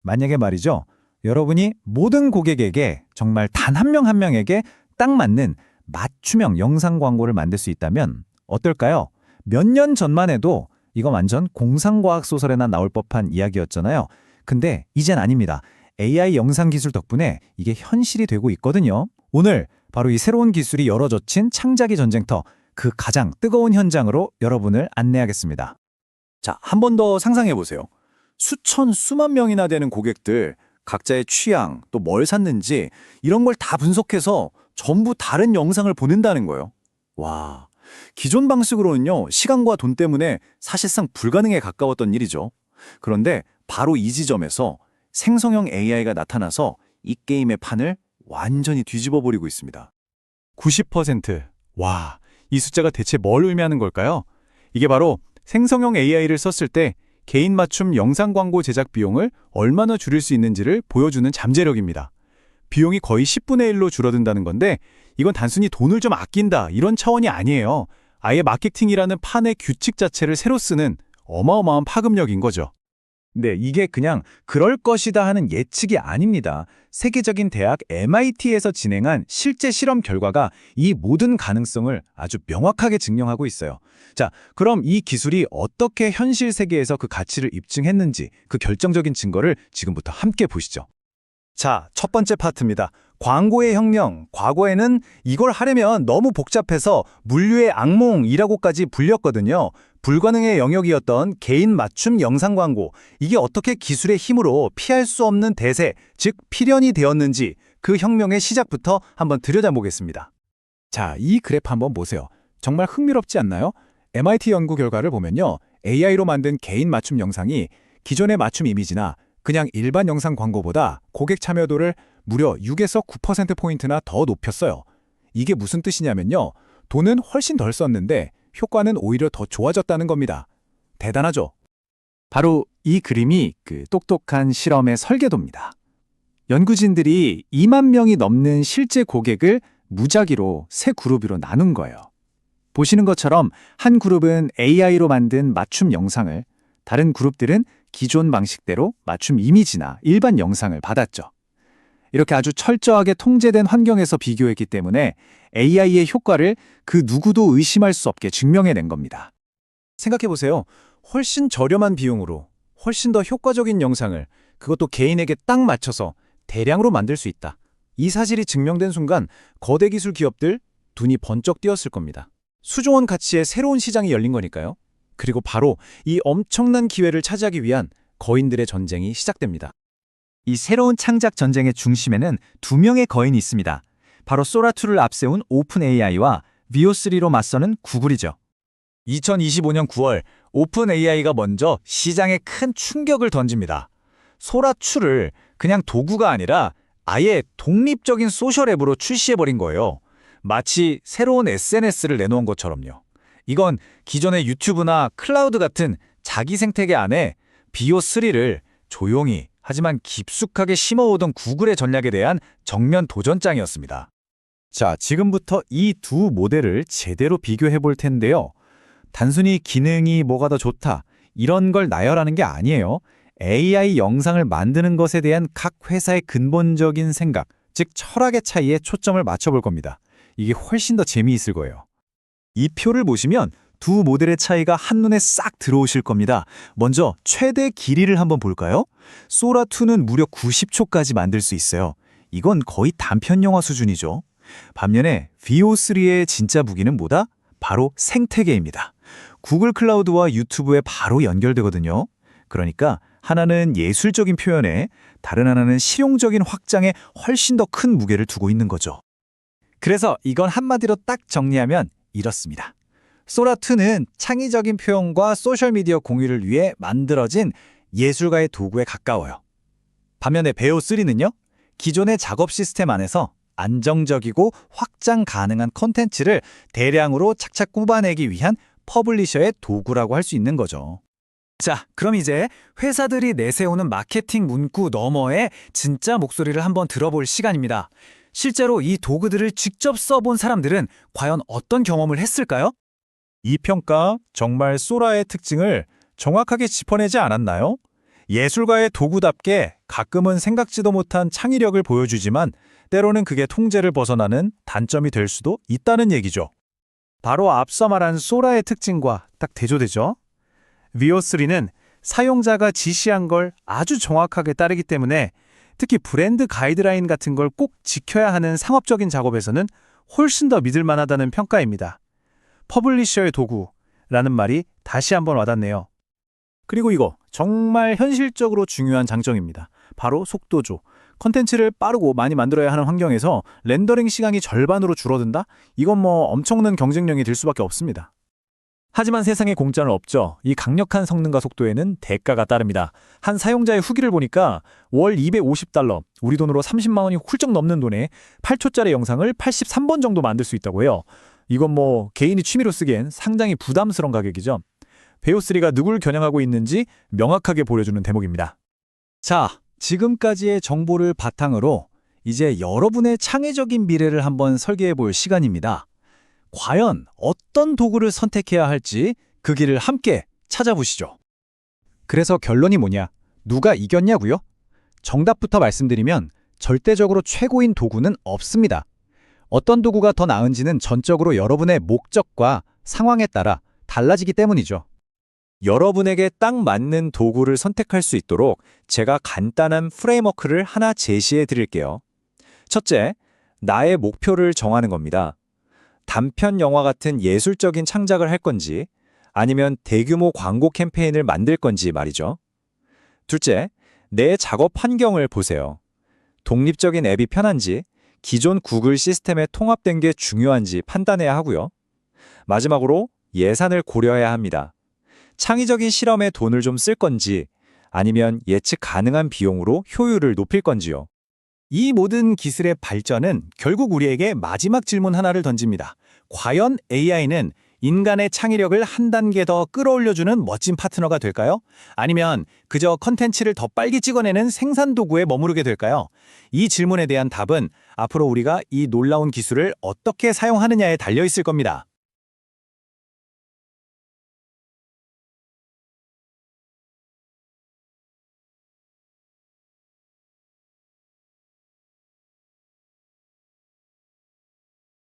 만약에 말이죠. 여러분이 모든 고객에게 정말 단 한 명 한 명에게 딱 맞는 맞춤형 영상 광고를 만들 수 있다면 어떨까요? 몇 년 전만 해도 이거 완전 공상과학 소설에나 나올 법한 이야기였잖아요. 근데 이젠 아닙니다. AI 영상 기술 덕분에 이게 현실이 되고 있거든요. 오늘 바로 이 새로운 기술이 열어젖힌 창작의 전쟁터, 그 가장 뜨거운 현장으로 여러분을 안내하겠습니다. 자, 한 번 더 상상해 보세요. 수천, 수만 명이나 되는 고객들, 각자의 취향, 또 뭘 샀는지 이런 걸 다 분석해서 전부 다른 영상을 보낸다는 거예요. 와, 기존 방식으로는요, 시간과 돈 때문에 사실상 불가능에 가까웠던 일이죠. 그런데 바로 이 지점에서 생성형 AI가 나타나서 이 게임의 판을 완전히 뒤집어 버리고 있습니다. 90%. 와, 이 숫자가 대체 뭘 의미하는 걸까요? 이게 바로 생성형 AI를 썼을 때 개인 맞춤 영상 광고 제작 비용을 얼마나 줄일 수 있는지를 보여주는 잠재력입니다. 비용이 거의 10분의 1로 줄어든다는 건데 이건 단순히 돈을 좀 아낀다 이런 차원이 아니에요. 아예 마케팅이라는 판의 규칙 자체를 새로 쓰는 어마어마한 파급력인 거죠. 네, 이게 그냥 그럴 것이다 하는 예측이 아닙니다. 세계적인 대학 MIT에서 진행한 실제 실험 결과가 이 모든 가능성을 아주 명확하게 증명하고 있어요. 자, 그럼 이 기술이 어떻게 현실 세계에서 그 가치를 입증했는지 그 결정적인 증거를 지금부터 함께 보시죠. 자, 첫 번째 파트입니다. 광고의 혁명. 과거에는 이걸 하려면 너무 복잡해서 물류의 악몽이라고까지 불렸거든요. 불가능의 영역이었던 개인 맞춤 영상 광고. 이게 어떻게 기술의 힘으로 피할 수 없는 대세, 즉 필연이 되었는지 그 혁명의 시작부터 한번 들여다보겠습니다. 자, 이 그래프 한번 보세요. 정말 흥미롭지 않나요? MIT 연구 결과를 보면요. AI로 만든 개인 맞춤 영상이 기존의 맞춤 이미지나 그냥 일반 영상 광고보다 고객 참여도를 무려 6에서 9%포인트나 더 높였어요. 이게 무슨 뜻이냐면요. 돈은 훨씬 덜 썼는데 효과는 오히려 더 좋아졌다는 겁니다. 대단하죠? 바로 이 그림이 그 똑똑한 실험의 설계도입니다. 연구진들이 2만 명이 넘는 실제 고객을 무작위로 세 그룹으로 나눈 거예요. 보시는 것처럼 한 그룹은 AI로 만든 맞춤 영상을, 다른 그룹들은 기존 방식대로 맞춤 이미지나 일반 영상을 받았죠. 이렇게 아주 철저하게 통제된 환경에서 비교했기 때문에 AI의 효과를 그 누구도 의심할 수 없게 증명해낸 겁니다. 생각해보세요. 훨씬 저렴한 비용으로 훨씬 더 효과적인 영상을 그것도 개인에게 딱 맞춰서 대량으로 만들 수 있다. 이 사실이 증명된 순간 거대 기술 기업들 눈이 번쩍 띄었을 겁니다. 수조원 가치의 새로운 시장이 열린 거니까요. 그리고 바로 이 엄청난 기회를 차지하기 위한 거인들의 전쟁이 시작됩니다. 이 새로운 창작 전쟁의 중심에는 두 명의 거인이 있습니다. 바로 소라2를 앞세운 오픈 AI와 VO3로 맞서는 구글이죠. 2025년 9월 오픈 AI가 먼저 시장에 큰 충격을 던집니다. 소라2를 그냥 도구가 아니라 아예 독립적인 소셜 앱으로 출시해버린 거예요. 마치 새로운 SNS를 내놓은 것처럼요. 이건 기존의 유튜브나 클라우드 같은 자기 생태계 안에 VO3를 조용히 하지만 깊숙하게 심어오던 구글의 전략에 대한 정면 도전장이었습니다. 자, 지금부터 이 두 모델을 제대로 비교해 볼 텐데요. 단순히 기능이 뭐가 더 좋다, 이런 걸 나열하는 게 아니에요. AI 영상을 만드는 것에 대한 각 회사의 근본적인 생각, 즉 철학의 차이에 초점을 맞춰볼 겁니다. 이게 훨씬 더 재미있을 거예요. 이 표를 보시면 두 모델의 차이가 한눈에 싹 들어오실 겁니다. 먼저 최대 길이를 한번 볼까요? 소라2는 무려 90초까지 만들 수 있어요. 이건 거의 단편 영화 수준이죠. 반면에 VO3의 진짜 무기는 뭐다? 바로 생태계입니다. 구글 클라우드와 유튜브에 바로 연결되거든요. 그러니까 하나는 예술적인 표현에 다른 하나는 실용적인 확장에 훨씬 더 큰 무게를 두고 있는 거죠. 그래서 이건 한마디로 딱 정리하면 이렇습니다. 소라2는 창의적인 표현과 소셜미디어 공유를 위해 만들어진 예술가의 도구에 가까워요. 반면에 VO3는요, 기존의 작업 시스템 안에서 안정적이고 확장 가능한 콘텐츠를 대량으로 착착 뽑아내기 위한 퍼블리셔의 도구라고 할 수 있는 거죠. 자, 그럼 이제 회사들이 내세우는 마케팅 문구 너머의 진짜 목소리를 한번 들어볼 시간입니다. 실제로 이 도구들을 직접 써본 사람들은 과연 어떤 경험을 했을까요? 이 평가 정말 소라의 특징을 정확하게 짚어내지 않았나요? 예술가의 도구답게 가끔은 생각지도 못한 창의력을 보여주지만 때로는 그게 통제를 벗어나는 단점이 될 수도 있다는 얘기죠. 바로 앞서 말한 소라의 특징과 딱 대조되죠. VO3는 사용자가 지시한 걸 아주 정확하게 따르기 때문에 특히 브랜드 가이드라인 같은 걸 꼭 지켜야 하는 상업적인 작업에서는 훨씬 더 믿을 만하다는 평가입니다. 퍼블리셔의 도구라는 말이 다시 한번 와닿네요. 그리고 이거 정말 현실적으로 중요한 장점입니다. 바로 속도죠. 컨텐츠를 빠르고 많이 만들어야 하는 환경에서 렌더링 시간이 절반으로 줄어든다? 이건 뭐 엄청난 경쟁력이 될 수밖에 없습니다. 하지만 세상에 공짜는 없죠. 이 강력한 성능과 속도에는 대가가 따릅니다. 한 사용자의 후기를 보니까 월 $250, 우리 돈으로 30만 원이 훌쩍 넘는 돈에 8초짜리 영상을 83번 정도 만들 수 있다고 해요. 이건 뭐 개인이 취미로 쓰기엔 상당히 부담스러운 가격이죠. VO3가 누굴 겨냥하고 있는지 명확하게 보여주는 대목입니다. 자, 지금까지의 정보를 바탕으로 이제 여러분의 창의적인 미래를 한번 설계해 볼 시간입니다. 과연 어떤 도구를 선택해야 할지 그 길을 함께 찾아보시죠. 그래서 결론이 뭐냐? 누가 이겼냐고요? 정답부터 말씀드리면 절대적으로 최고인 도구는 없습니다. 어떤 도구가 더 나은지는 전적으로 여러분의 목적과 상황에 따라 달라지기 때문이죠. 여러분에게 딱 맞는 도구를 선택할 수 있도록 제가 간단한 프레임워크를 하나 제시해 드릴게요. 첫째, 나의 목표를 정하는 겁니다. 단편 영화 같은 예술적인 창작을 할 건지 아니면 대규모 광고 캠페인을 만들 건지 말이죠. 둘째, 내 작업 환경을 보세요. 독립적인 앱이 편한지 기존 구글 시스템에 통합된 게 중요한지 판단해야 하고요. 마지막으로 예산을 고려해야 합니다. 창의적인 실험에 돈을 좀 쓸 건지 아니면 예측 가능한 비용으로 효율을 높일 건지요. 이 모든 기술의 발전은 결국 우리에게 마지막 질문 하나를 던집니다. 과연 AI는 인간의 창의력을 한 단계 더 끌어올려주는 멋진 파트너가 될까요? 아니면 그저 컨텐츠를 더 빨리 찍어내는 생산 도구에 머무르게 될까요? 이 질문에 대한 답은 앞으로 우리가 이 놀라운 기술을 어떻게 사용하느냐에 달려 있을 겁니다.